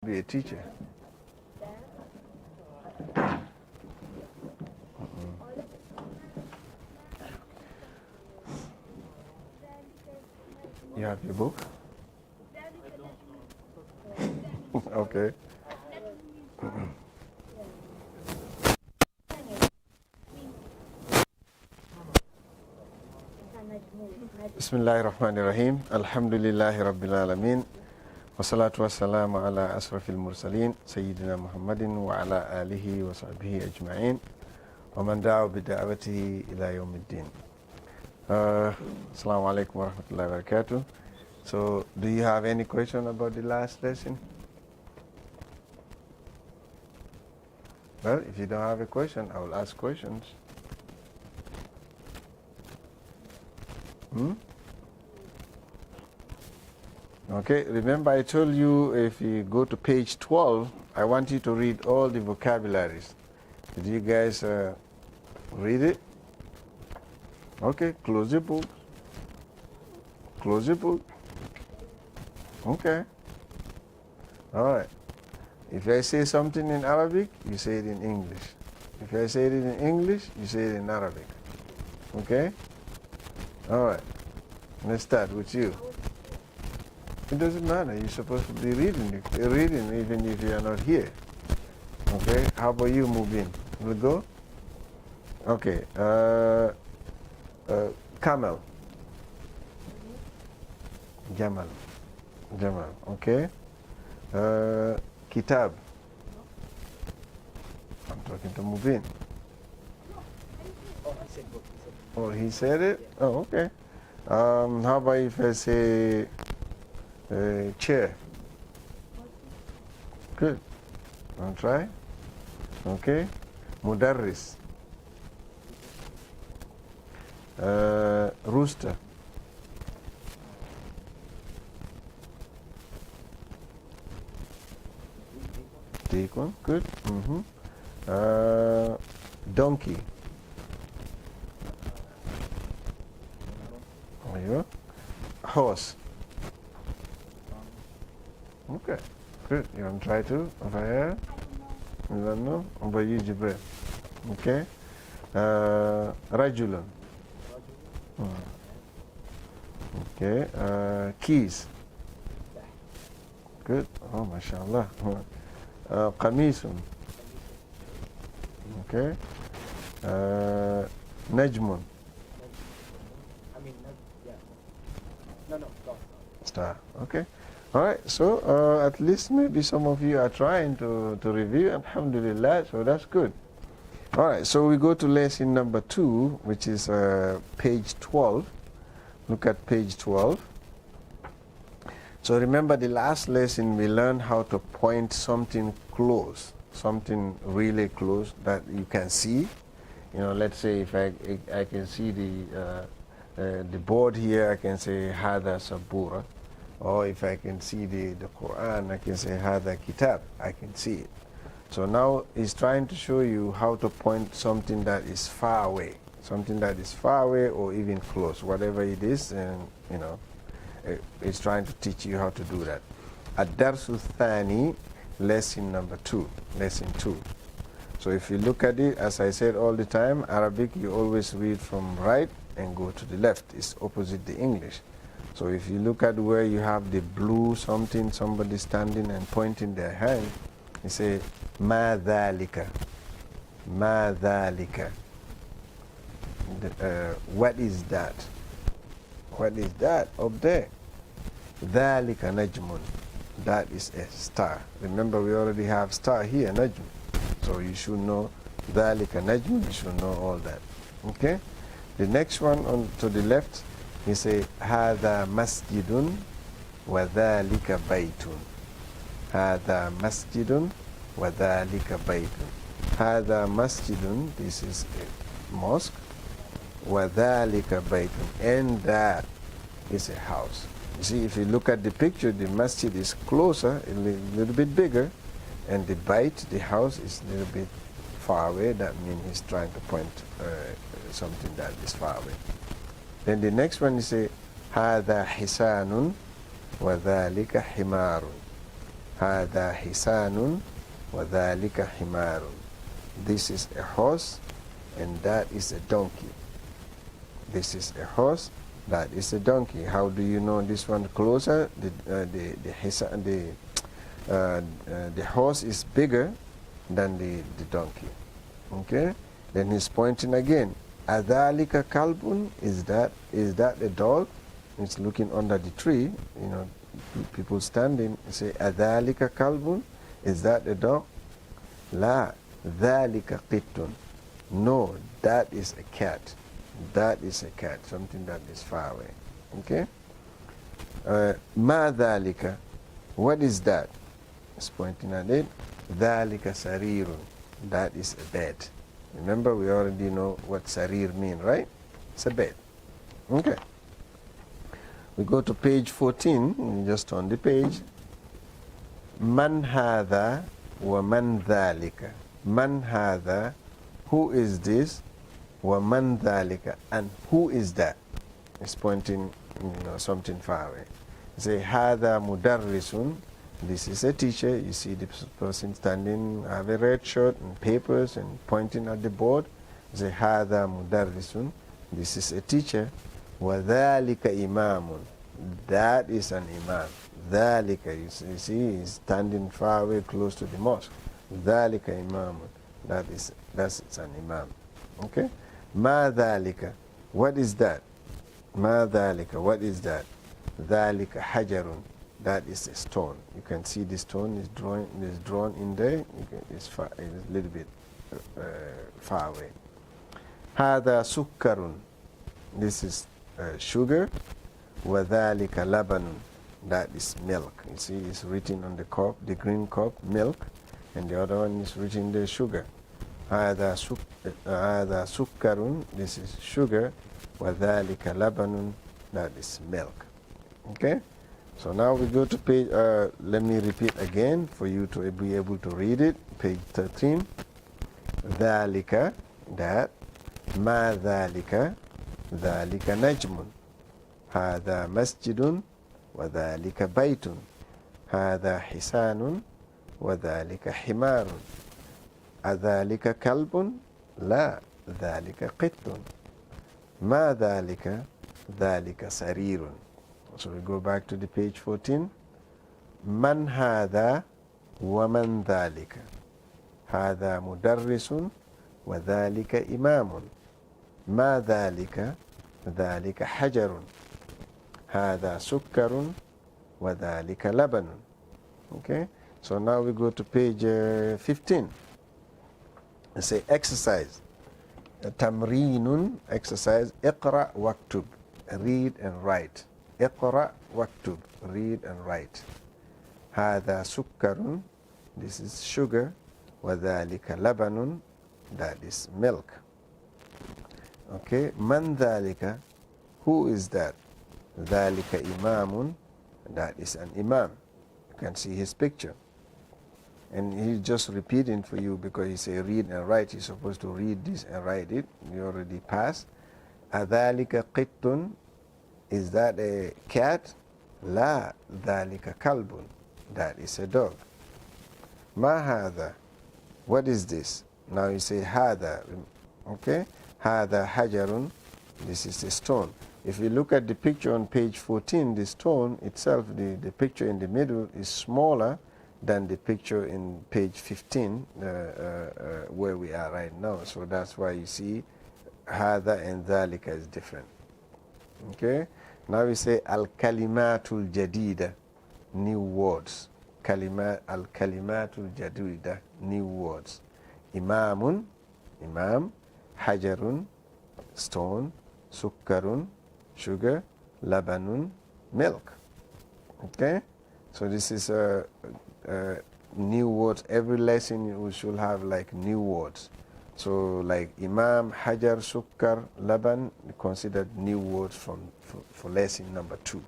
be a teacher. You have your book? Okay. Bismillahir Rahmanir Rahim. Alhamdulillahi Rabbil Alameen. Wassalatu wassalamu ala asrafil mursaleen. Sayyidina Muhammadin wa ala alihi wa sahbihi ajma'in. Wa man da'a bi da'watihi ila yawmiddin. Assalamu alaikum wa rahmatullahi wa barakatuh. So, do you have any question about the last lesson? Well, if you don't have a question, I will ask questions. Okay, remember I told you if you go to page 12, I want you to read all the vocabularies. Did you guys read it? Okay, close your book. Close your book. Okay. All right. If I say something in Arabic, you say it in English. If I say it in English, you say it in Arabic. Okay? All right. Let's start with you. It doesn't matter. You're supposed to be reading even if you are not here. Okay? How about you, Mubin? We'll go? Okay. Camel. Jamal. Jamal. Okay? Kitab. I'm talking to Mubin. Oh, he said it? Oh, okay. How about if I say chair? Good. I'll try. Okay. Mudarris. Rooster. Take one. Good. Donkey. There you go. Horse. Okay. Good. You want to try to? Over here? You don't know? How about you, Jibril? Okay. Rajulun. Okay. Keys. Good. Oh, mashallah. Qamisun. Okay. Najmun. Star. Okay. All right. So at least maybe some of you are trying to review. Alhamdulillah. So that's good. All right. So we go to lesson number 2, which is page 12. Look at page 12. So remember the last lesson we learned how to point something close, something really close that you can see. You know, let's say if I can see the board here, I can say Hada Sabura. Or if I can see the Quran, I can say Hada Kitab. I can see it. So now he's trying to show you how to point something that is far away. Something that is far away or even close, whatever it is, and you know, it's trying to teach you how to do that. Ad-Darsu Thani, lesson number 2, lesson 2. So if you look at it, as I said all the time, Arabic, you always read from right and go to the left. It's opposite the English. So if you look at where you have the blue something, somebody standing and pointing their hand, you say, Ma dhalika. Ma dhalika. What is that? What is that up there? Dhalika najmun. That is a star. Remember, we already have star here, najm. So you should know dhalika najmun. You should know all that. Okay. The next one on to the left, you say hada masjidun wa dhalika baytun. Hada masjidun wa dhalika baytun. Hada masjidun. This is a mosque. Wa dhalika baytun. And that is a house. You see, if you look at the picture, the masjid is closer, a little bit bigger, and the bayt, the house, is a little bit far away. That means he's trying to point something that is far away. Then the next one, you say, هذا حسان وذلك حمار. هذا حصان وذلك حمار. This is a horse and that is a donkey. This is a horse, that is a donkey. How do you know this one closer? The horse is bigger than the donkey. Okay? Then he's pointing again. Adhalika kalbun, is that a dog? It's looking under the tree. You know, people standing say, Adhalika kalbun, is that a dog? La, dhalika qittun. No, that is a cat. That is a cat, something that is far away. Okay? Ma dhalika, what is that? It's pointing at it. Dhalika sarirun, that is a bed. Remember, we already know what sarir means, right? It's a bed. Okay. We go to page 14, just on the page. Man hadha wa man dhalika. Man hadha, who is this? Wa man dhalika, and who is that? It's pointing, something far away. Say hadha mudarrisun. This is a teacher. You see the person standing, have a red shirt and papers and pointing at the board. Say hadha mudarrisun. This is a teacher. Wa dhalika imamun. That is an imam. Dhalika, you see, he's standing far away, close to the mosque. Dhalika imamun. That's an imam. Okay? Ma dhalika. What is that? Ma dhalika. What is that? Dhalika hajarun. That is a stone. You can see the stone is drawn in there. It's a little bit far away. Hada sukkarun. This is sugar. Wa dhalika labanun. That is milk. You see, it's written on the cup, the green cup, milk, and the other one is written the sugar. Hada sukkarun. This is sugar. Wa dhalika labanun. That is milk. Okay? So now we go to page, let me repeat again for you to be able to read it. Page 13. Dhalika, that. Ma dhalika, dhalika najmun. Hada masjidun, wa dhalika baytun. Hada hisanun, wa dhalika himarun. Adhalika kalbun? La, dhalika qittun. Ma dhalika, dhalika sarirun. So we go back to the page 14. Man hadha wa man dhalika. Hadha mudarrisun wa dhalika imamun. Ma dhalika, dhalika hajarun. Hadha sukkarun wa dhalika labanun. Okay? So now we go to page 15. And say exercise. Tamreenun, exercise. Iqra waktub. Read and write. Iqra waktub, read and write. Hada sukkarun, this is sugar. Wa dhalika labanun, that is milk. Okay, man dhalika, who is that? Dhalika imamun, that is an imam. You can see his picture. And he's just repeating for you because he say read and write. You're supposed to read this and write it. You already passed. Adhalika qittun, is that a cat? La, dhalika kalbun. That is a dog. Ma hadha. What is this? Now you say hadha. Okay? Hadha hajarun. This is a stone. If you look at the picture on page 14, the stone itself, the picture in the middle is smaller than the picture in page 15 where we are right now. So that's why you see hadha and dhalika is different. Okay? Now we say al-kalimatul jadida, new words. Al-kalimatul jadida, new words. Imamun, imam. Hajarun, stone. Sukkarun, sugar. Labanun, milk. Okay? So this is new words. Every lesson we should have like new words. So like Imam, Hajar, Sukkar, Laban, considered new words for lesson number 2.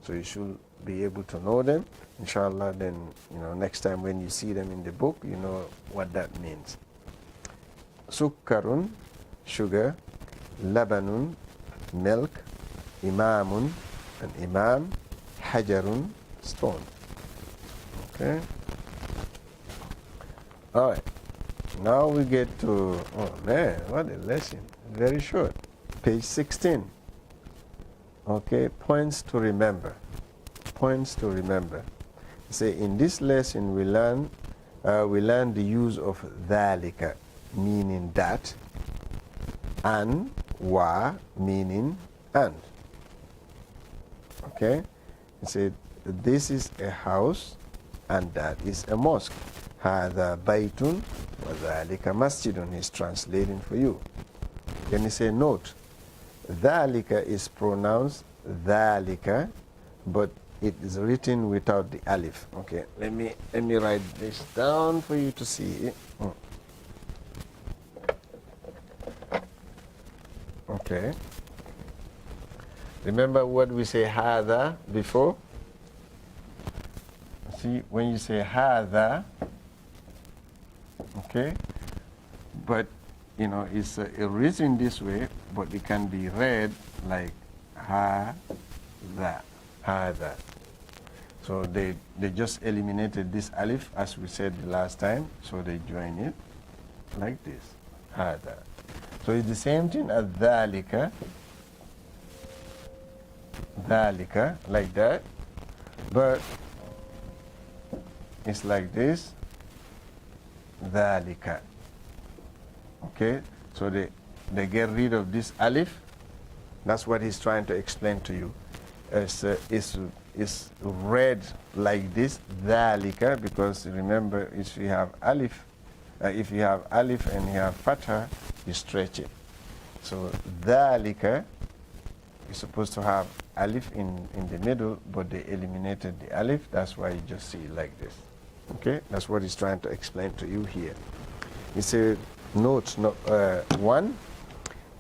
So you should be able to know them. Inshallah, then next time when you see them in the book, you know what that means. Sukkarun, sugar. Labanun, milk. Imamun, an imam. Hajarun, stone. Okay. All right. Now we get to, oh man, what a lesson. Very short. Page 16. Okay, points to remember. Points to remember. Say in this lesson we learn the use of dhalika, meaning that, and wa, meaning and. Okay, he said this is a house and that is a mosque. Hada baytun wa dhalika masjidun. He's translating for you. Then he say note, dhalika is pronounced dhalika, but it is written without the alif. Okay, let me write this down for you to see. Okay. Remember what we say hada before? See, when you say hada, okay, but you know it's written this way, but it can be read like hada. So they just eliminated this alif as we said the last time, so they join it like this, hada. So it's the same thing as dhalika, like that, but it's like this, dhalika. Okay, so they get rid of this alif. That's what he's trying to explain to you. It's read like this, dhalika, because remember, if you have alif and you have fatha, you stretch it. So dhalika is supposed to have alif in the middle, but they eliminated the alif. That's why you just see it like this. Okay, that's what he's trying to explain to you here. He said, note one.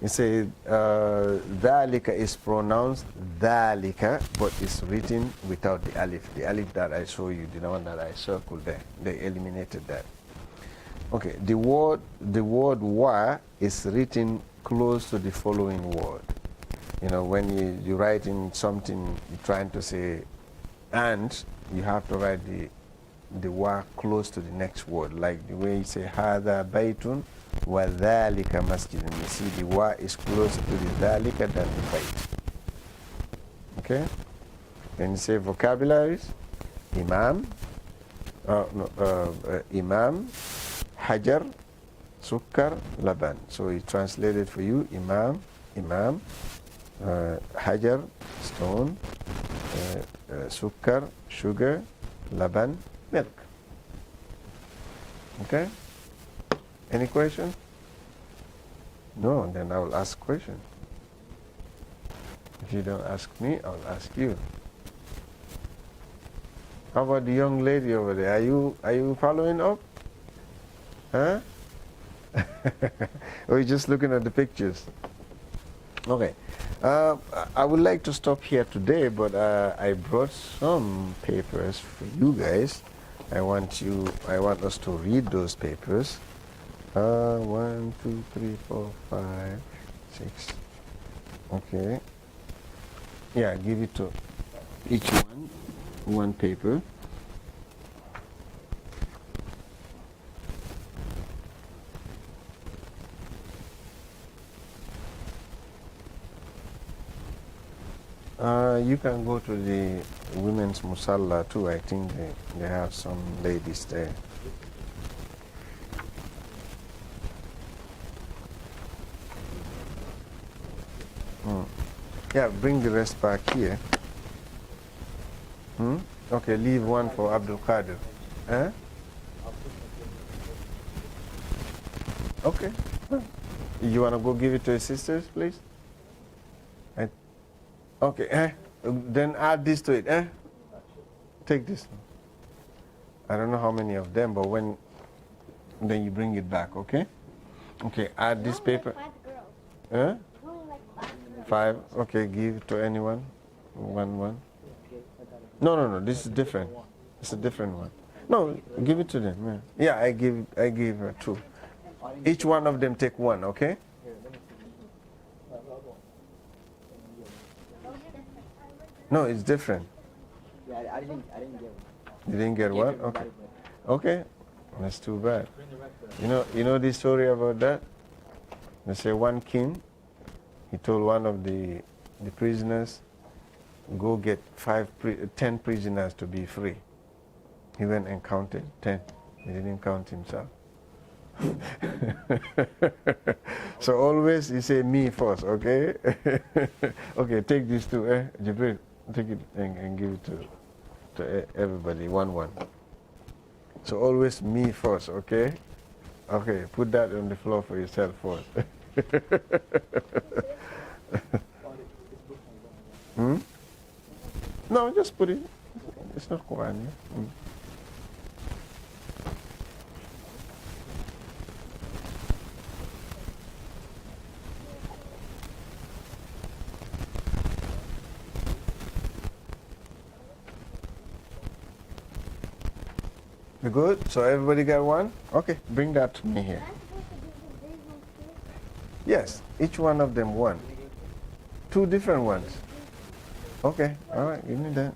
He said, dhalika is pronounced dhalika, but it's written without the alif. The alif that I show you, the one that I circled there, they eliminated that. Okay, the word wa is written close to the following word. You know, when you write in something, you're trying to say and, you have to write the wa close to the next word, like the way you say hada baytun wa dhalika masjidun. You see the wa is closer to the dhalika than the bayt. Okay? Then you say vocabularies, imam, imam, hajar, sukkar, laban. So he translated for you imam, hajar, stone, sukkar, sugar, laban, milk. Okay? Any question? No, then I will ask question. If you don't ask me, I'll ask you. How about the young lady over there? Are you following up? Huh? Or you just looking at the pictures? Okay. I would like to stop here today, but I brought some papers for you guys. I want us to read those papers. 1, 2, 3, 4, 5, 6. Okay. Yeah, give it to each one paper. You can go to the women's musalla too. I think they have some ladies there. Yeah, bring the rest back here. Okay, leave one for Abdul Qadir. Eh? Okay. You want to go give it to your sisters, please? Okay, then add this to it. Take this one. I don't know how many of them, but then you bring it back, okay? Okay, add this paper. Like 5 girls. Only like 5 girls. 5, okay, give it to anyone. One. No, this is different. It's a different one. No, give it to them. Yeah, I give her 2. Each one of them take 1, okay? No, it's different. Yeah, I didn't get one. You didn't get one? Okay. Okay. That's too bad. You know the story about that? They say one king, he told one of the prisoners, go get 10 prisoners to be free. He went and counted 10. He didn't count himself. So always you say me first, okay? Okay, take these two, Jibril, take it and give it to everybody, one. So always me first, okay? Okay, put that on the floor for yourself first. Hmm? No, just put it. It's not Quran. Yeah? Mm. You good? So everybody got one? Okay, bring that to me here. Am I supposed to give the big one too? Yes, each one of them one. Two different ones. Okay, all right, give me that.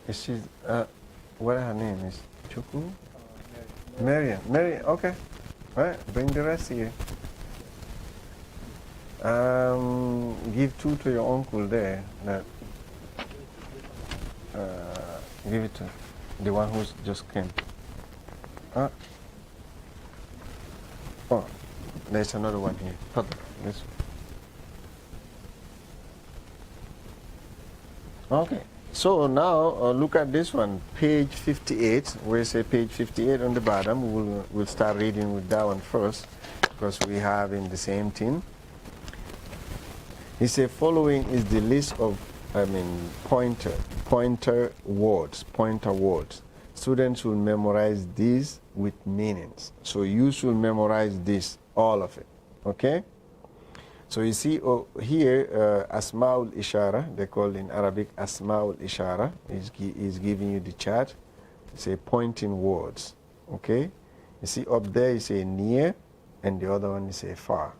Is she, what her name is? Chuku? Marian. Marian, okay. All right, bring the rest here. Give 2 to your uncle there. That, give it to the one who just came. Oh, there's another one here. This. Okay. So now look at this one, page 58. Where you say page 58 on the bottom. We'll start reading with that one first because we have in the same thing. He said, following is the list of, pointer words. Students will memorize these with meanings. So you should memorize this, all of it, okay? So you see here, Asma'ul Ishara, they call in Arabic Asma'ul Ishara, is giving you the chart. It's a pointing words, okay? You see up there, you say near, and the other one is say far.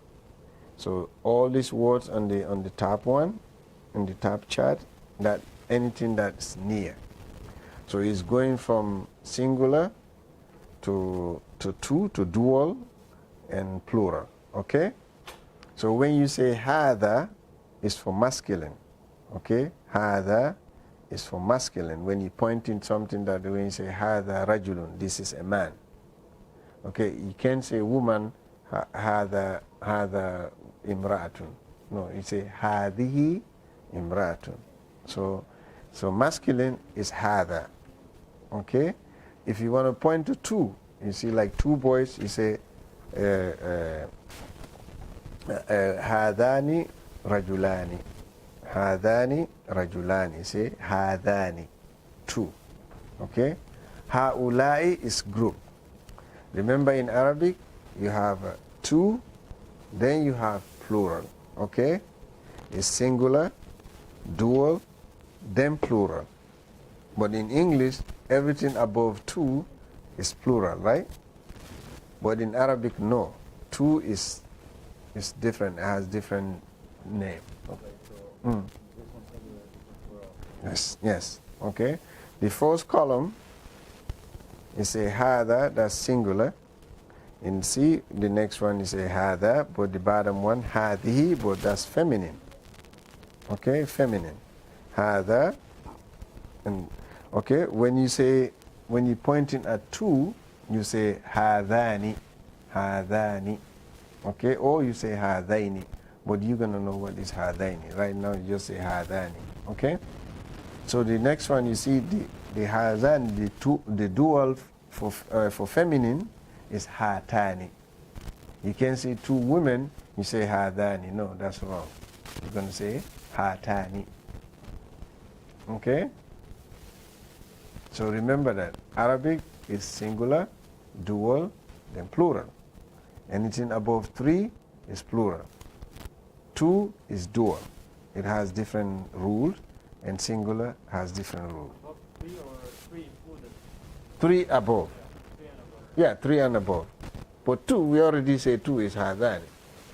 So all these words on the top one, in the top chart, that anything that's near. So it's going from singular to two, to dual and plural, okay? So when you say hada, it's for masculine, okay? Hada is for masculine. When you point in something that when you say hada rajulun, this is a man. Okay, you can't say woman, hada imra'atun. No, you say hadihi imra'atun. So masculine is hada, okay? If you want to point to 2, you see like 2 boys, you say هذان رجلان هذان رجلان say هذان 2, okay? هؤلاء is group. Remember in Arabic you have 2, then you have plural, okay? It's singular, dual, then plural. But in English everything above 2 is plural, right? But in Arabic no, 2 is different, it has different name. Okay. Yes, okay. The first column is a hada, that's singular. And see, the next one is a hada, but the bottom one, hadihi, but that's feminine. Okay, feminine. Hada, and okay, when you're pointing at 2, you say hadani, hadani. Okay, or you say hadaini, but you're gonna know what is hadaini. Right now, you just say hadani. Okay, so the next one you see the hadan, the dual for feminine is hatani. You can't say two women, you say hadani. No, that's wrong. You're going to say hatani. Okay? So remember that Arabic is singular, dual, then plural. Anything above 3 is plural. 2 is dual. It has different rules, and singular has different rules. Above 3 or 3 included? 3 above. Yeah, 3 and above. Yeah, 3 and above. But 2, we already say 2 is hadani.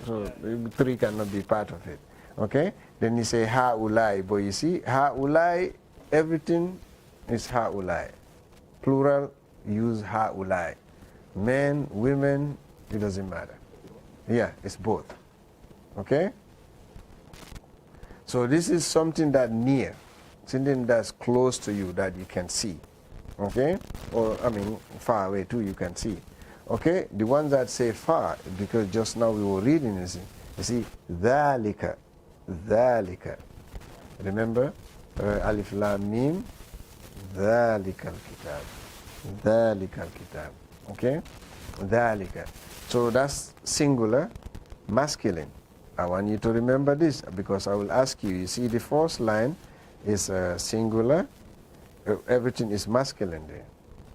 So 3 cannot be part of it. Okay? Then you say ha'ulai. But you see, ha'ulai, everything is ha'ulai. Plural, use ha'ulai. Men, women, it doesn't matter. Yeah, it's both. Okay? So this is something that near, something that's close to you that you can see. Okay? Or, I mean, far away too, you can see. Okay? The ones that say far, because just now we were reading this, you see, dhalika, dhalika. Remember? Alif Lam Mim, dhalika al-kitab. Dhalika al-kitab. Okay? Dhalika. So that's singular, masculine. I want you to remember this because I will ask you. You see, the first line is singular. Everything is masculine there.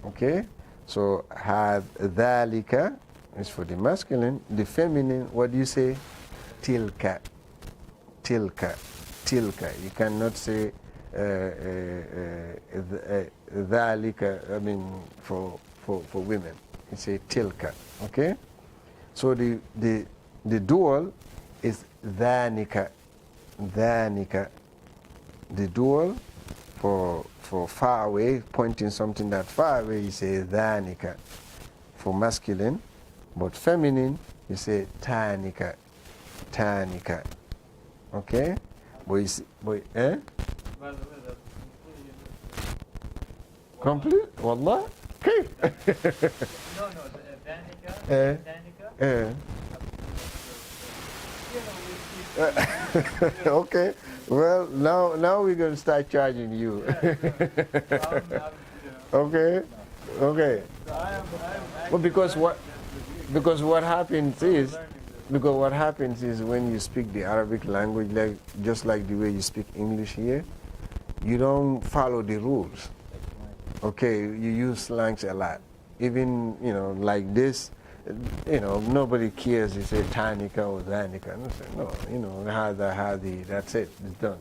Okay? So, dhalika is for the masculine. The feminine, what do you say? Tilka. Tilka. Tilka. You cannot say dhalika, I mean, for women. You say tilka. Okay? So, the dual is dhanika. Dhanika. The dual for far away, pointing something that far away, you say dhanika for masculine, but feminine, you say tanika. Tanika. Okay? But you see, eh? By the way, that's Complete? Wallah? Okay. No, Danica. Eh. Okay. Well, now we're going to start charging you. Okay. Okay. Well, because what happens is when you speak the Arabic language, just like the way you speak English here, you don't follow the rules. Okay, you use slangs a lot. Even, like this, nobody cares. You say tanika or zanika. No, hada, hadi, that's it, it's done.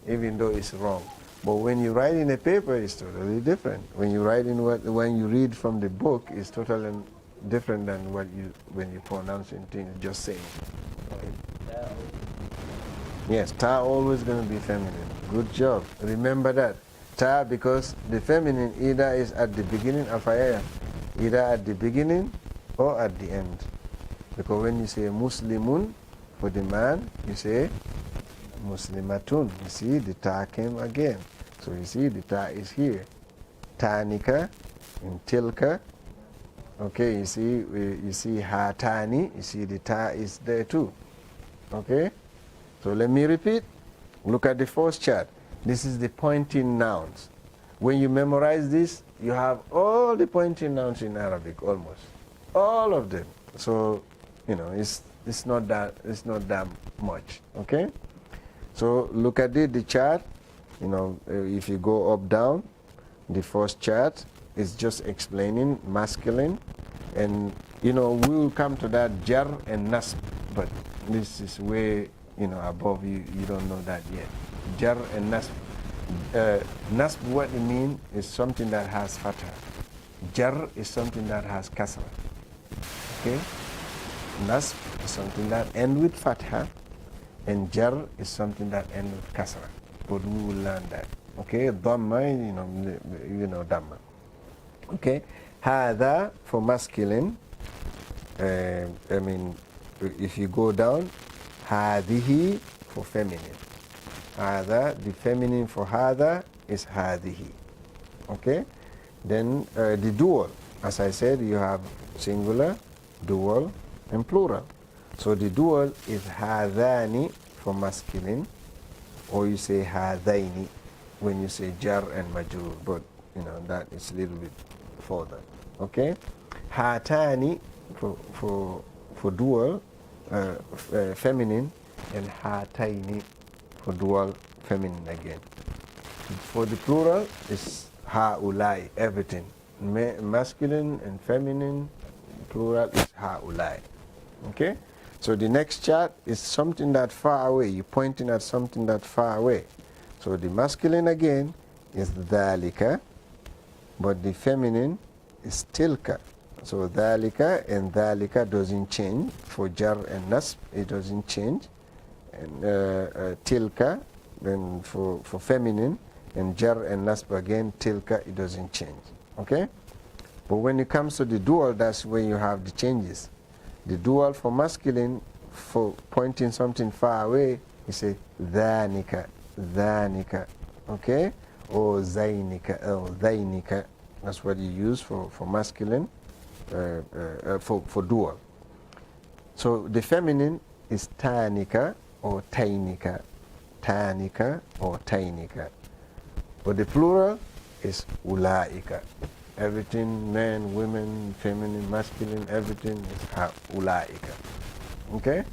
Even though it's wrong. But when you write in a paper, it's totally different. When you read from the book, it's totally different than when you pronounce things, just saying. Yes, ta always going to be feminine. Good job. Remember that. Ta, because the feminine either is at the beginning of ayah, either at the beginning or at the end. Because when you say Muslimun for the man, you say Muslimatun. You see, the ta came again. So you see, the ta is here. Tanika in tilka. Okay, you see hatani. You see, the ta is there too. Okay? So let me repeat. Look at the first chart. This is the pointing nouns. When you memorize this, you have all the pointing nouns in Arabic, almost all of them. So, it's not that much. Okay. So look at the chart. If you go up down, the first chart is just explaining masculine, and we will come to that jar and nasb, but this is way above you. You don't know that yet. Jar and nasb. Nasb, what it means is something that has fatha. Jar is something that has kasra. Okay? Nasb is something that ends with fatha, and jar is something that ends with kasra. But we will learn that. Okay? Dhamma, dhamma. Okay? Hada for masculine. If you go down, hadihi for feminine. Hada, the feminine for hada is hadihi. Okay? Then the dual. As I said, you have singular, dual, and plural. So the dual is hadani for masculine, or you say hadaini when you say jar and majrur, but that is a little bit further. Okay? Hatani for for dual, feminine, and hataini for dual, feminine again. For the plural, it's haulai, everything. Masculine and feminine, plural is haulai. Okay? So the next chart is something that far away. You're pointing at something that far away. So the masculine again is dhalika, but the feminine is tilka. So dhalika and dhalika doesn't change. For jar and nasb, it doesn't change. And tilka, then for feminine, and jar and nasb again, tilka, it doesn't change. Okay? But when it comes to the dual, that's where you have the changes. The dual for masculine, for pointing something far away, you say dhanika, dhanika. Okay? Or zainika, or dhainika. That's what you use for masculine, for dual. So the feminine is tanika or tainika, tanika or tainika. But the plural is ulaika. Everything, men, women, feminine, masculine, everything is ulaika. Okay?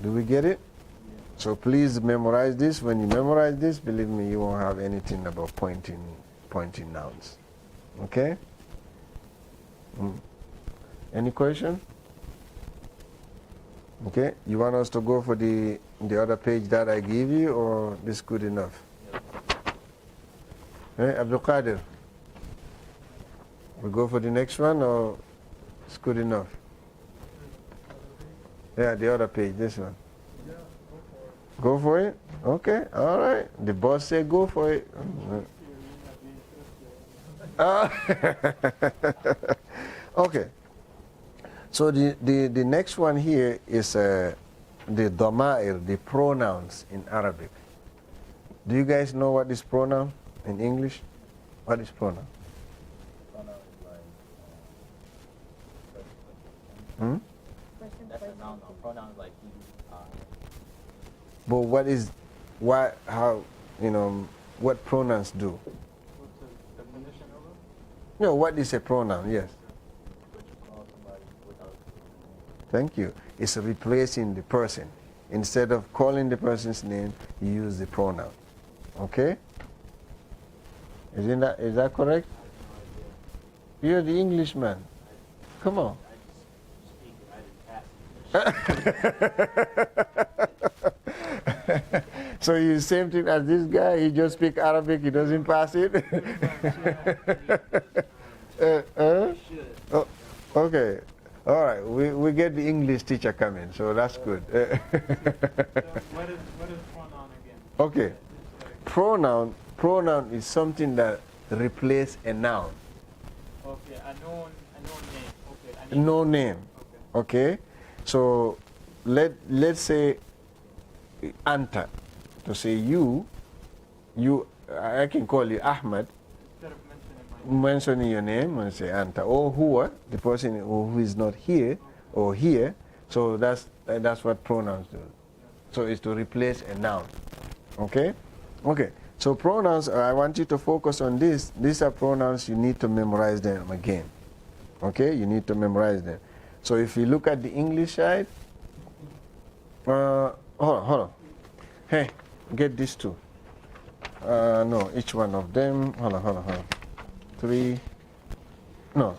Do we get it? So please memorize this. When you memorize this, believe me, you won't have anything about pointing nouns. Okay? Any question? Okay. You want us to go for the other page that I gave you, or this good enough? Hey, Abdul Qadir. We go for the next one, or it's good enough? Yeah, the other page, this one. Go for it? Okay, all right. The boss said go for it. Okay. So the next one here is the dama'ir, the pronouns in Arabic. Do you guys know what is pronoun in English? What is pronoun? Pronoun is like Person, that's a person. noun. Pronoun is like he, But what is, why, how, what pronouns do? What's the definition of it? No, what is a pronoun? Yes. but you call somebody without. Thank you. It's replacing the person. Instead of calling the person's name, you use the pronoun. Okay? Is that correct? You're the Englishman. Come on. So you same thing as this guy, he just speak Arabic, he doesn't pass it? Oh, okay. All right, we get the English teacher coming, so that's good. So what is pronoun again? Okay. Pronoun is something that replaces a noun. Okay, a known name. Okay. No name. Okay. So let's say anta. To say you, I can call you Ahmad. Instead of mentioning Mentioning your my name and say anta, or huwa, the person who is not here or here. So that's what pronouns do. So it's to replace a noun. Okay. Okay. So pronouns, I want you to focus on this. These are pronouns, you need to memorize them again. Okay, you need to memorize them. So if you look at the English side, hold on. Hey, get these two. No, each one of them. Hold on. 3. No.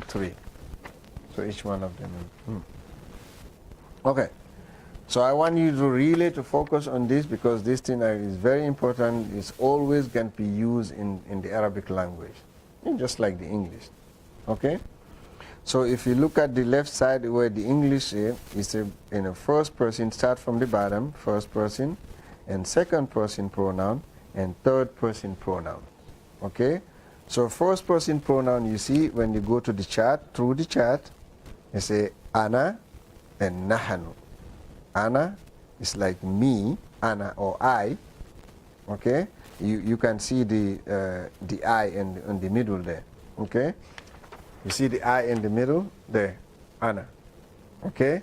3. So each one of them. Okay. So I want you to really to focus on this, because this thing is very important. It's always going to be used in the Arabic language, just like the English. Okay? So if you look at the left side where the English is in a first person, start from the bottom, first person, and second person pronoun, and third person pronoun. Okay? So first person pronoun, you see when you go to the chart, through the chart, you say ana and nahanu. Ana is like me, ana or I. Okay? You can see the I in the middle there. Okay? You see the I in the middle there, ana. Okay?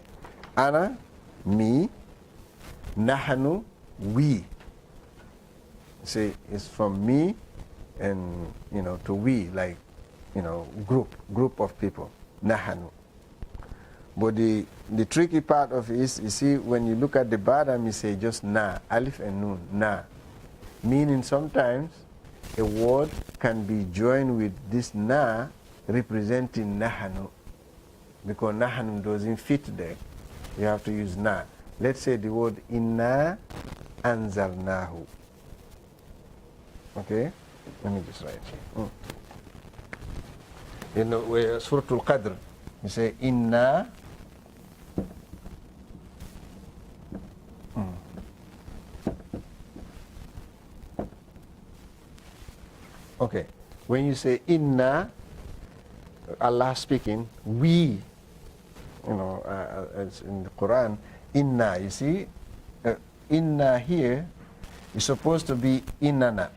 Ana, me, nahanu, we. See, it's from me and to we, like group of people. Nahanu. But the tricky part of it is, you see, when you look at the bottom, you say just na, alif and nun, na. Meaning sometimes a word can be joined with this na representing nahanu, because nahanu doesn't fit there. You have to use na. Let's say the word inna anzalnahu. Okay? Let me just write here. You know, where Surah Al-Qadr, you say inna. Okay, when you say inna, Allah speaking, we, it's in the Quran, inna, you see, inna here is supposed to be inana.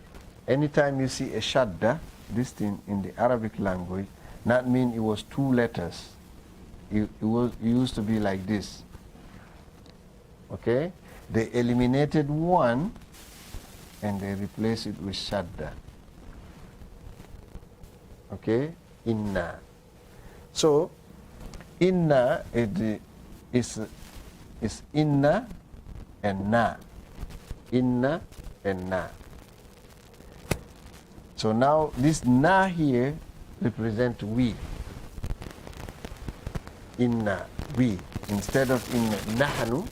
Anytime you see a shadda, this thing in the Arabic language, that means it was two letters. It used to be like this. Okay? They eliminated one and they replaced it with shadda. Okay? Inna. So, inna is inna and na. Inna and na. So now this na here represent we. Inna, we. Instead of inna, nahnu,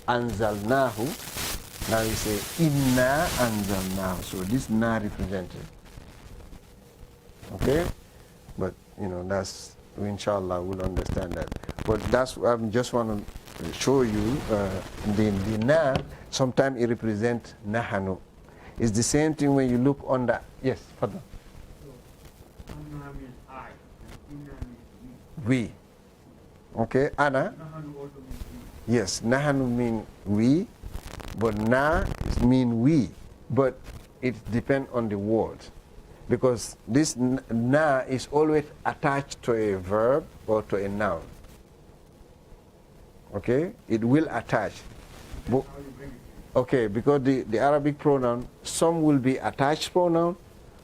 anzalnahu. Now you say inna anzalnahu. So this na represented. Okay? But, that's, inshallah, we'll understand that. But that's, I just want to show you the na, sometimes it represents nahanu. It's the same thing when you look on the, yes, Fadl. Anna means I, and Inna means We. Okay, Ana. Nahanu also means we. Yes, nahanu mean we, but na mean we. But it depends on the word. Because this na is always attached to a verb or to a noun. Okay? It will attach. But, How you bring it? okay, because the Arabic pronoun, some will be attached pronoun,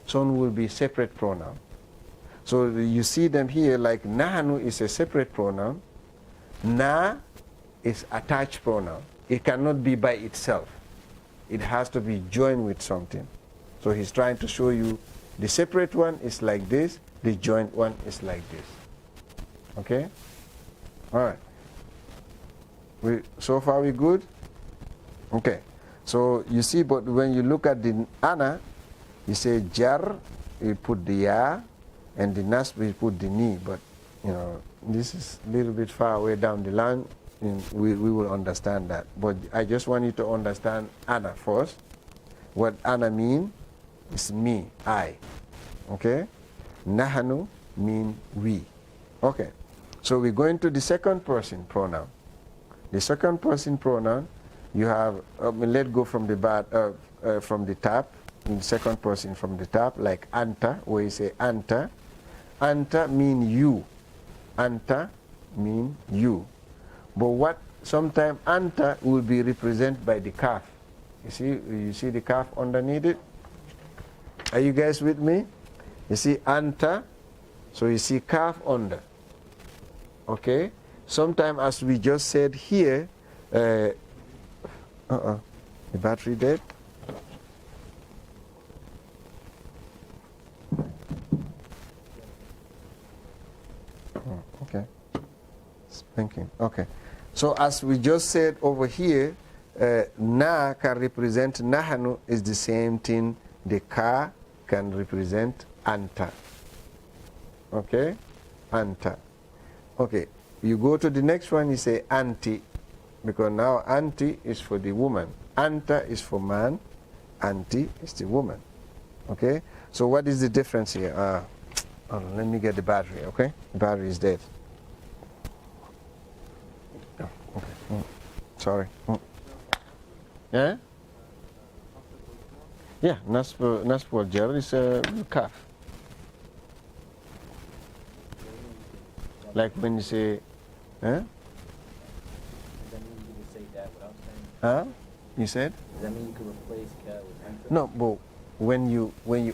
some will be separate pronoun. So you see them here, like nahanu is a separate pronoun, na is attached pronoun. It cannot be by itself. It has to be joined with something. So he's trying to show you the separate one is like this, the joint one is like this. Okay? All right. So far we good? Okay. So you see, but when you look at the ana, you say jar, you put the ya, and the nasb, you put the ni. But, this is a little bit far away down the line. We will understand that. But I just want you to understand ana first. What ana mean is me, I. Okay? Nahanu mean we. Okay. So we're going to the second person pronoun. The second person pronoun, you have, let go from the top, in the second person from the top, like anta, where you say anta. Anta mean you. Anta mean you. But what sometimes anta will be represented by the calf. You see the calf underneath it? Are you guys with me? You see anta, so you see calf under. Okay? Sometimes, as we just said here, the battery dead? Okay. It's blinking. Okay. So as we just said over here, na can represent nahanu is the same thing. The ka can represent anta. Okay? Anta. Okay. You go to the next one, you say anti, because now anti is for the woman. Anta is for man. Anti is the woman. Okay? So what is the difference here? Let me get the battery, okay? The battery is dead. Oh, okay. Sorry. Yeah? Yeah, nasb wal jar is a calf. Like when you say, huh? Does that mean you could say that without saying? Huh? You said? Does that mean you could replace cat with enter? No, but when you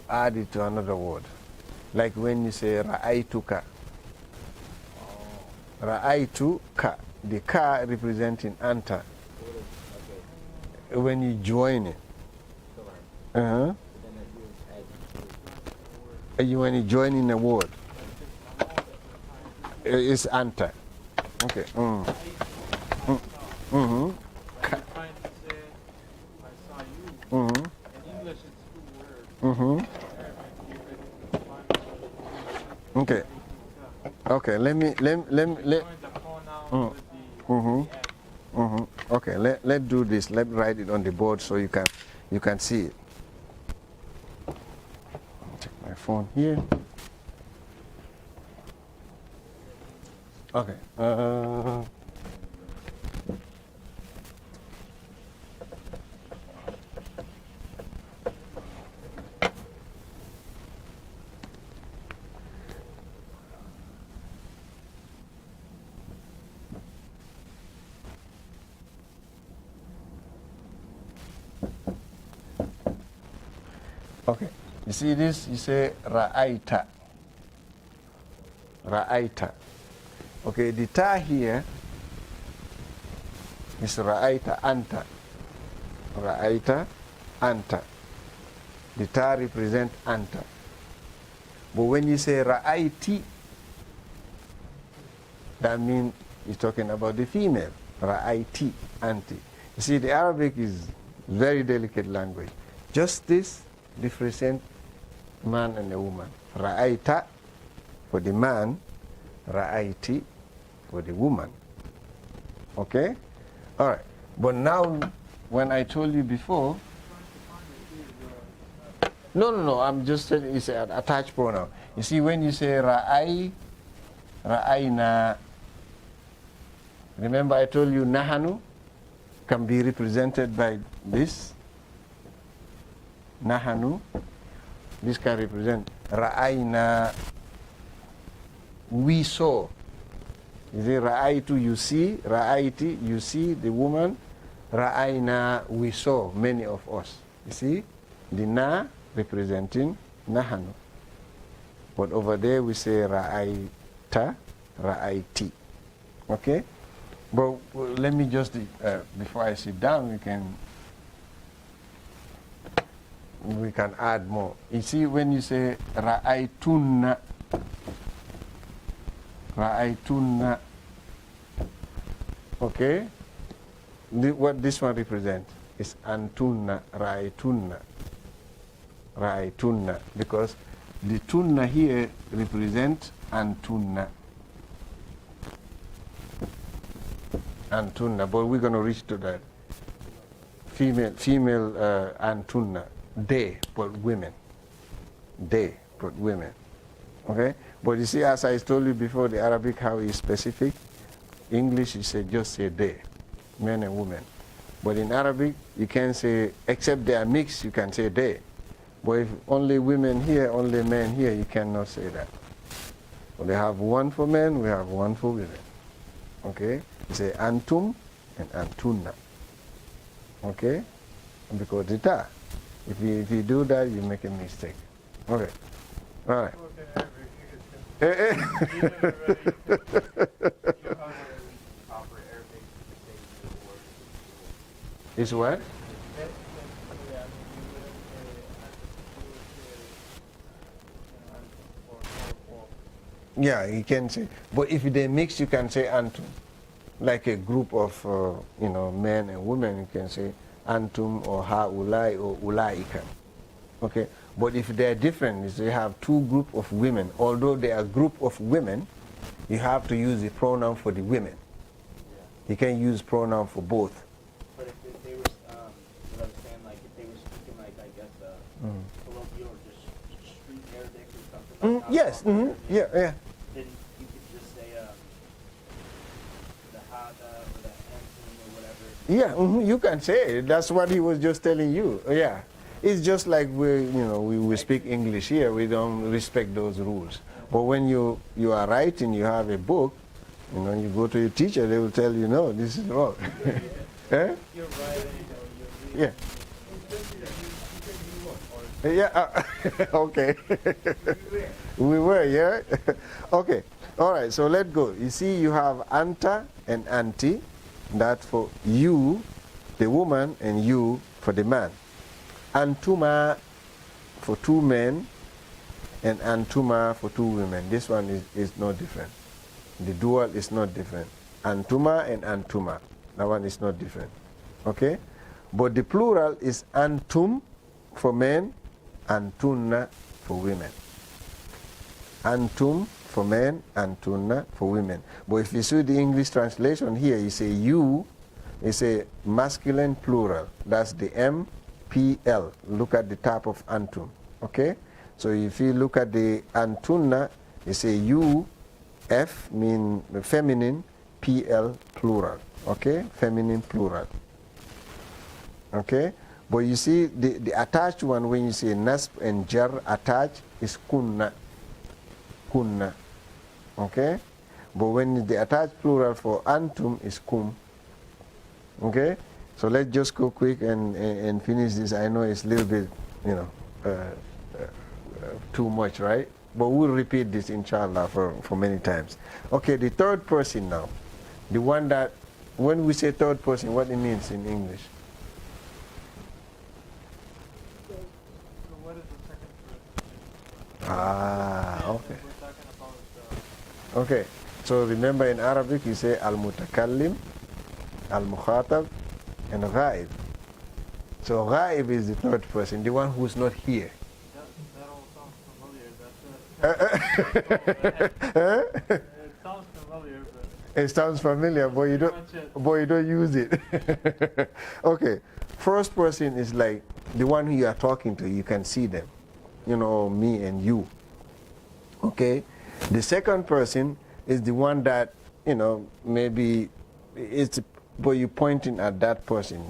add it to another word, Like when you say ra'aytuka. Oh. Ra'aytuka. The ka representing anta. Okay. When you join it. Correct. Uh-huh. But then I do add. When you join in a word. It's anta. Okay. Mm. Mm-hmm. Like you're trying to say, I saw you. Mm-hmm. In English, it's two words. Mm-hmm. In Arabic, you could find Okay. Okay. Let me. join the pronoun with the ad. Mm-hmm. Okay. Let's do this. Let's write it on the board so you can see it. Check my phone here. Okay. Okay. You see this? You say ra'aita. Ra'aita. Okay, the ta here is ra'aita anta. Ra'aita anta. The ta represent anta. But when you say ra'aiti, that means you're talking about the female. Ra'aiti, anti. You see, the Arabic is very delicate language. Just this differentiates man and a woman. Ra'aita for the man, ra'aiti for the woman. Okay? All right. But now, when I told you before, no, I'm just telling you, it's an attached pronoun. You see, when you say ra'ayna, remember I told you nahanu can be represented by this. Nahanu, this can represent ra'ayna, we saw. Is it ra'aytu, you see, ra'ayti, you see the woman, ra'ayna, we saw, many of us. You see, the na representing nahanu. But over there we say ra'ayta, ra'ayti. Okay? But let me just, before I sit down, we can add more. You see, when you say ra'aytunna, ra'aytunna, okay? What this one represents is antunna, ra'aytunna, ra'aytunna, because the tunna here represents antunna. Antunna, but we're going to reach to that. Female antunna, they, but women. They, but women. Okay? But you see, as I told you before, the Arabic, how is specific. English, you say, just say they, men and women. But in Arabic, you can't say, except they are mixed, you can say they. But if only women here, only men here, you cannot say that. So they have one for men, we have one for women. Okay? You say antum and antunna. Okay? Because it's that. If you do that, you make a mistake. Okay. All right. Is what? Yeah, you can say. But if they mix, you can say antum. Like a group of, men and women, you can say antum or ha'ulai or ulaika. Okay? But if they're different, if you have two groups of women, although they are a group of women, you have to use the pronoun for the women. Yeah. You can use pronoun for both. But if they were, what I was saying, like if they were speaking like, I guess, colloquial or just street Arabic or something like that. Yes, yeah. Then you could just say the hada or the antum or whatever. Yeah, you can say it. That's what he was just telling you. Yeah. It's just like we speak English here. We don't respect those rules. But when you are writing, you have a book, you go to your teacher, they will tell you, no, this is wrong. You're Eh? writing or you're reading. Yeah. Yeah, okay. We were, yeah? Okay, all right, so let's go. You see, you have anta and anti, that for you, the woman, and you for the man. Antuma for two men, and antuma for two women. This one is not different. The dual is not different. Antuma and antuma. That one is not different. Okay? But the plural is antum for men, antunna for women. Antum for men, antunna for women. But if you see the English translation here, you say you, it's a masculine plural. That's the MPL. Look at the top of antum. Okay? So if you look at the antunna, it's a U, F mean feminine, PL plural. Okay? Feminine plural. Okay? But you see the attached one, when you say nasb and jar attached, is kunna. Kunna. Okay? But when the attached plural for antum is kum. Okay? So let's just go quick and finish this. I know it's a little bit, too much, right? But we'll repeat this, inshallah, for many times. Okay, the third person now. The one that, when we say third person, what it means in English? So what is the second person? Ah, okay. We're talking about Okay, so remember in Arabic you say al-mutakallim, al-mukhatab, and ghaib. So ghaib is the third person, the one who's not here. that all sounds familiar. It sounds familiar, but It sounds familiar, but you don't use it. Okay, first person is like the one who you are talking to. You can see them, me and you. Okay, the second person is the one that maybe it's, but you're pointing at that person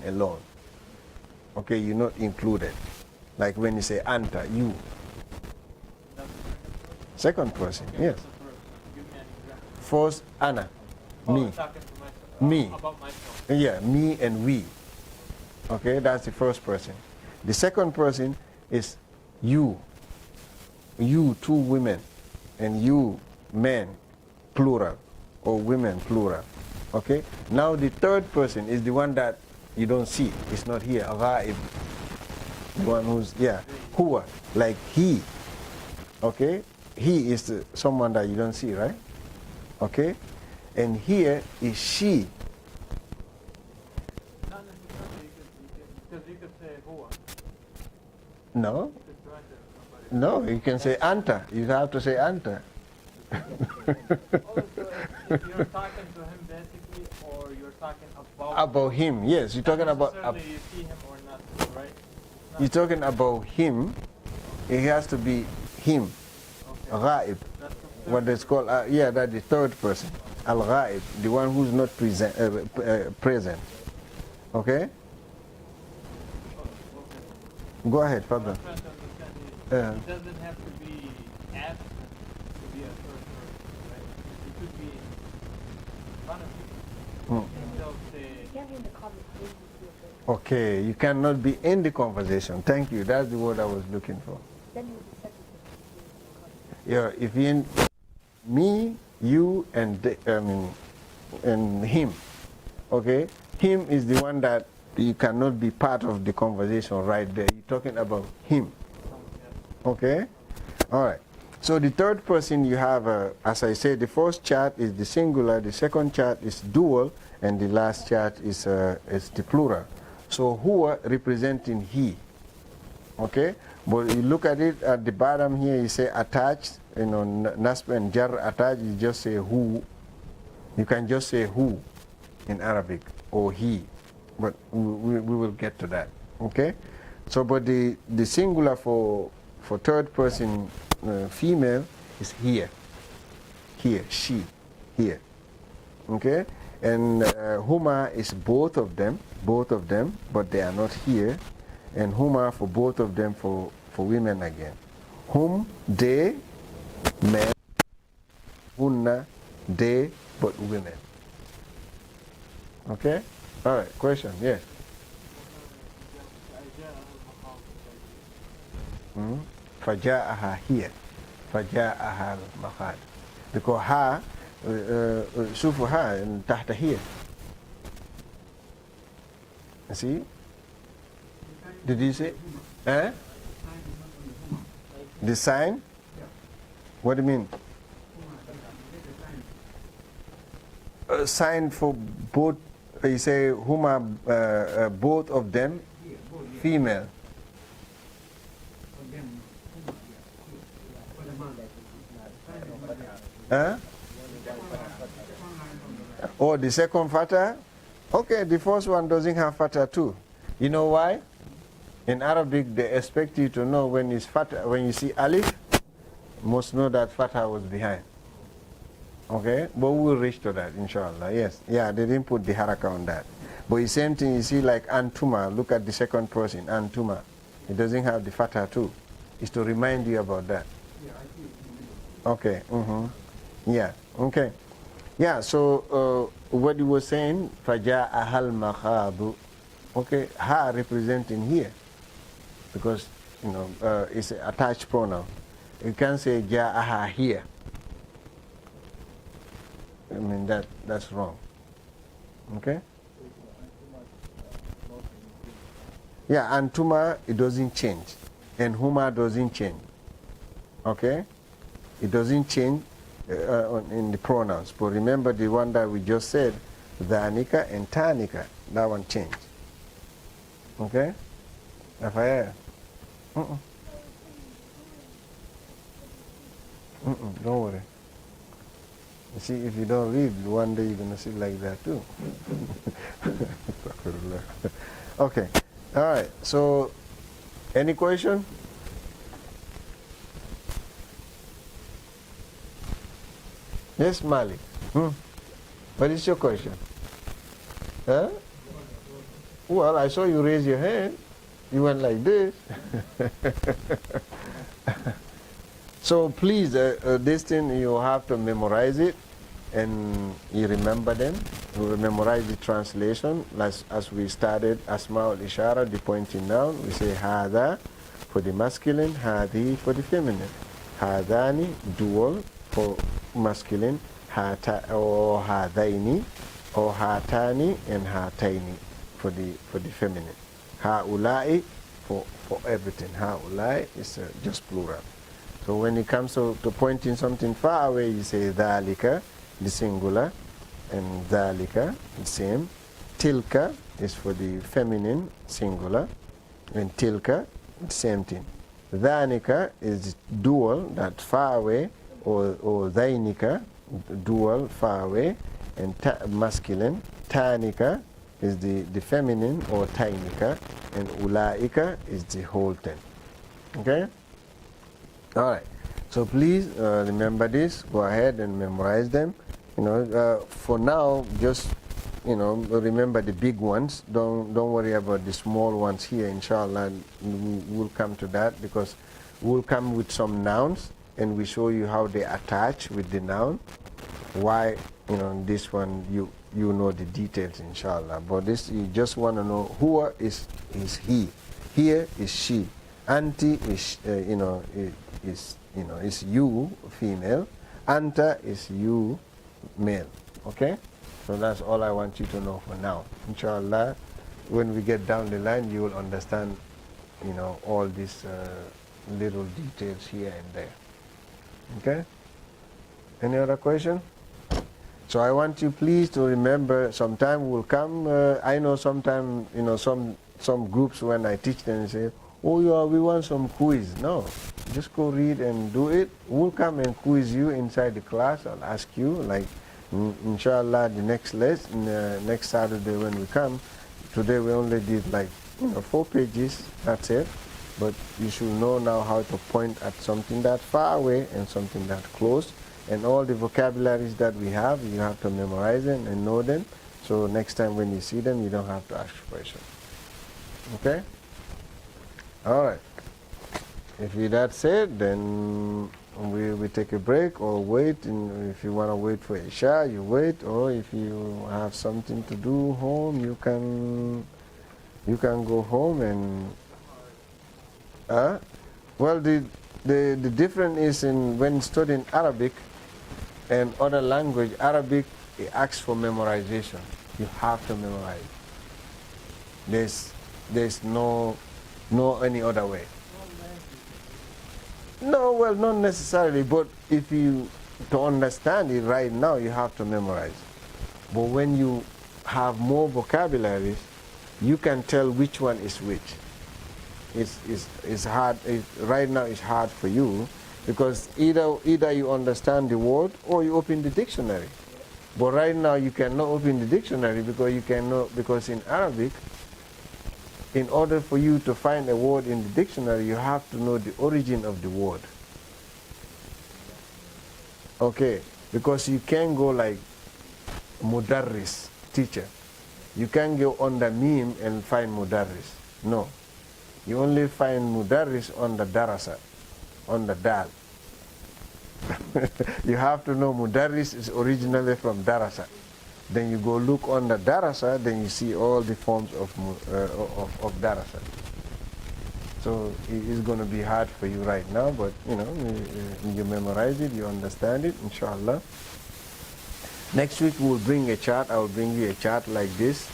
alone. Okay, you're not included. Like when you say anta, you. that's Second person, okay, yes. that's the first. Give me an example. First, Anna, me. I'm talking to myself. Me. About myself. Yeah, me and we. Okay, that's the first person. The second person is you. You, two women, and you, men, plural, or women, plural. Okay? Now the third person is the one that you don't see. It's not here. Ghaib. The one who's, huwa, like he. Okay? He is someone that you don't see, right? Okay? And here is she. Not necessarily, because you could say huwa. No? You could threaten somebody. No, you can say anta. You have to say anta. Oh, so if you're talking to him basically, or you're talking About him, yes. You're talking about. Not necessarily you see him or not, right? You're talking about him. It has to be him. Okay. Ghaib. That's the third. What it's called. That's the third person. Al Ghaib, the one who's not present. Okay. Oh, okay. Go ahead, What Fadl. I'm trying to understand is Yeah. it doesn't have to be absent to be a third person, right? It could be in front of you. Mm. And they'll say, You can't be in the conversation with it. Okay, you cannot be in the conversation. Thank you. That's the word I was looking for. Then you would be second person. Yeah, if in me, you, and and him. Okay, him is the one that you cannot be part of the conversation right there. You're talking about him. Okay, all right. So the third person you have, as I said, the first chart is the singular, the second chart is dual, and the last chart is the plural. So huwa representing he. Okay, but you look at it at the bottom here, you say attached, nasb and jar attached, you just say who. You can just say who in Arabic, or he, but we will get to that. Okay, so but the singular for third person female is here, she, here. Okay, and huma is both of them, but they are not here. And huma for both of them for women again. Whom, they, men, hunna, they, but women. Okay? All right, question, yes. فجاءها here فجاءها المخاض because ها شوفوا ها تحت here. See? Did you say? Eh? The sign? What do you mean? A sign for both, you say, huma, both of them, female. Huh? Oh, the second fatah? Okay, the first one doesn't have fatah too. You know why? In Arabic, they expect you to know when it's fatah, when you see alif, must know that fatah was behind. Okay, but we'll reach to that, inshallah. Yes, yeah, they didn't put the haraka on that. But the same thing you see, like antuma. Look at the second person, antuma. It doesn't have the fatah too. It's to remind you about that. Okay. Yeah. Okay. Yeah. So what you were saying, faja ahal makhadu. Okay, ha representing here, because you know it's an attached pronoun. You can't say ja'aha here. I mean that's wrong. Okay. Yeah, antuma it doesn't change, and huma doesn't change. Okay, it doesn't change in the pronouns. But remember the one that we just said, dhanika and tanika, that one changed. Okay, Rafael. Don't worry. You see, if you don't read, one day you're going to sit like that too. Okay. All right. So, any question? Yes, Malik. What is your question? Huh? Well, I saw you raise your hand. You went like this. So please, this thing you have to memorize it, and you remember them. You memorize the translation. As we started, Asma al-Ishara, the pointing noun, we say hada for the masculine, hadi for the feminine. Hadani, dual for masculine, hata or hadaini, or hatani and hataini for the feminine. Haulai for everything. Haulai is just plural. So when it comes to pointing something far away, you say dhalika, the singular, and dhalika, the same. Tilka is for the feminine, singular, and tilka, the same thing. Dhanika is dual, that far away, or dhainika, dual, far away, and masculine. Tanika is the feminine, or tainika, and ulaika is the whole thing. Okay? All right. So please remember this. Go ahead and memorize them. You know, for now, just remember the big ones. Don't worry about the small ones here. Inshallah, we'll come to that, because we'll come with some nouns and we show you how they attach with the noun. Why this one you know the details, inshallah. But this you just want to know. Huwa is he. Here is she. Anti is is you, female. Anta is you, male. Okay? So that's all I want you to know for now. Inshallah, when we get down the line, you will understand, all these little details here and there. Okay? Any other question? So I want you please to remember, sometime will come, I know sometime, some groups when I teach them say, oh yeah, we want some quiz. No, just go read and do it. We'll come and quiz you inside the class. I'll ask you, like, inshallah, the next lesson, next Saturday when we come. Today we only did like 4 pages, that's it. But you should know now how to point at something that far away and something that close. And all the vocabularies that we have, you have to memorize them and know them. So next time when you see them, you don't have to ask questions. Okay? All right. If that's it, then we take a break or wait. And if you want to wait for Isha, you wait. Or if you have something to do home, you can go home and Well, the difference is in when studying Arabic and other language. Arabic, it asks for memorization. You have to memorize. There's no any other way. No, well, not necessarily, but if you, to understand it right now, you have to memorize. But when you have more vocabularies, you can tell which one is which. It's hard, right now it's hard for you, because either you understand the word or you open the dictionary. But right now you cannot open the dictionary because in Arabic, in order for you to find a word in the dictionary, you have to know the origin of the word. Okay, because you can't go like mudarris, teacher. You can't go under meme and find mudarris. No. You only find mudarris on the darasa, on the dal. You have to know mudarris is originally from darasa. Then you go look on the darasa, then you see all the forms of darasa. So it's going to be hard for you right now, but you memorize it, you understand it, inshallah. Next week we'll bring a chart. I will bring you a chart like this.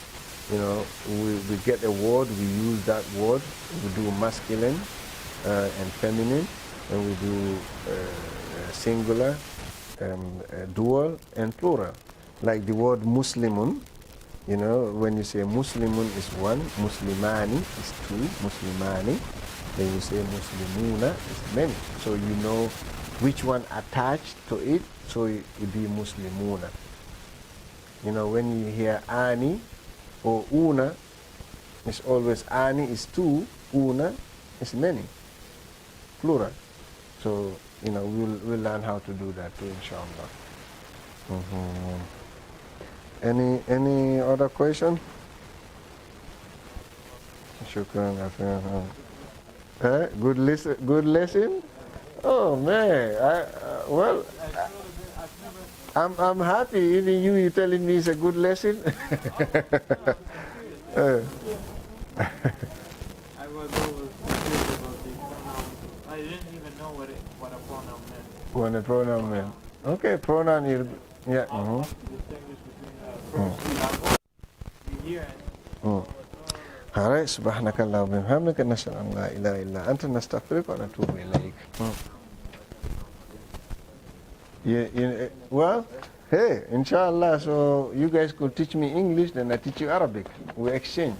We get a word, we use that word. We do masculine and feminine, and we do singular, dual, and plural. Like the word Muslimun, when you say Muslimun is one, Muslimani is two, Muslimani. Then you say Muslimuna is many. So you know which one attached to it, so it be Muslimuna. When you hear Ani or Una, it's always Ani is two, Una is many, plural. So, we'll learn how to do that too, inshallah. Any other question? Shukran. Good lesson? Oh man, I'm happy. Even you telling me it's a good lesson. I was always confused about the pronoun. I didn't even know what a pronoun meant. What a pronoun meant. Okay, pronoun is, yeah. Distinguish between first you hear it. All right, سبحانك اللهم وبحمدك نشهد أن لا إله إلا أنت نستغفرك ونتوب إليك. Well, hey, inshallah, so you guys could teach me English, then I teach you Arabic. We exchange.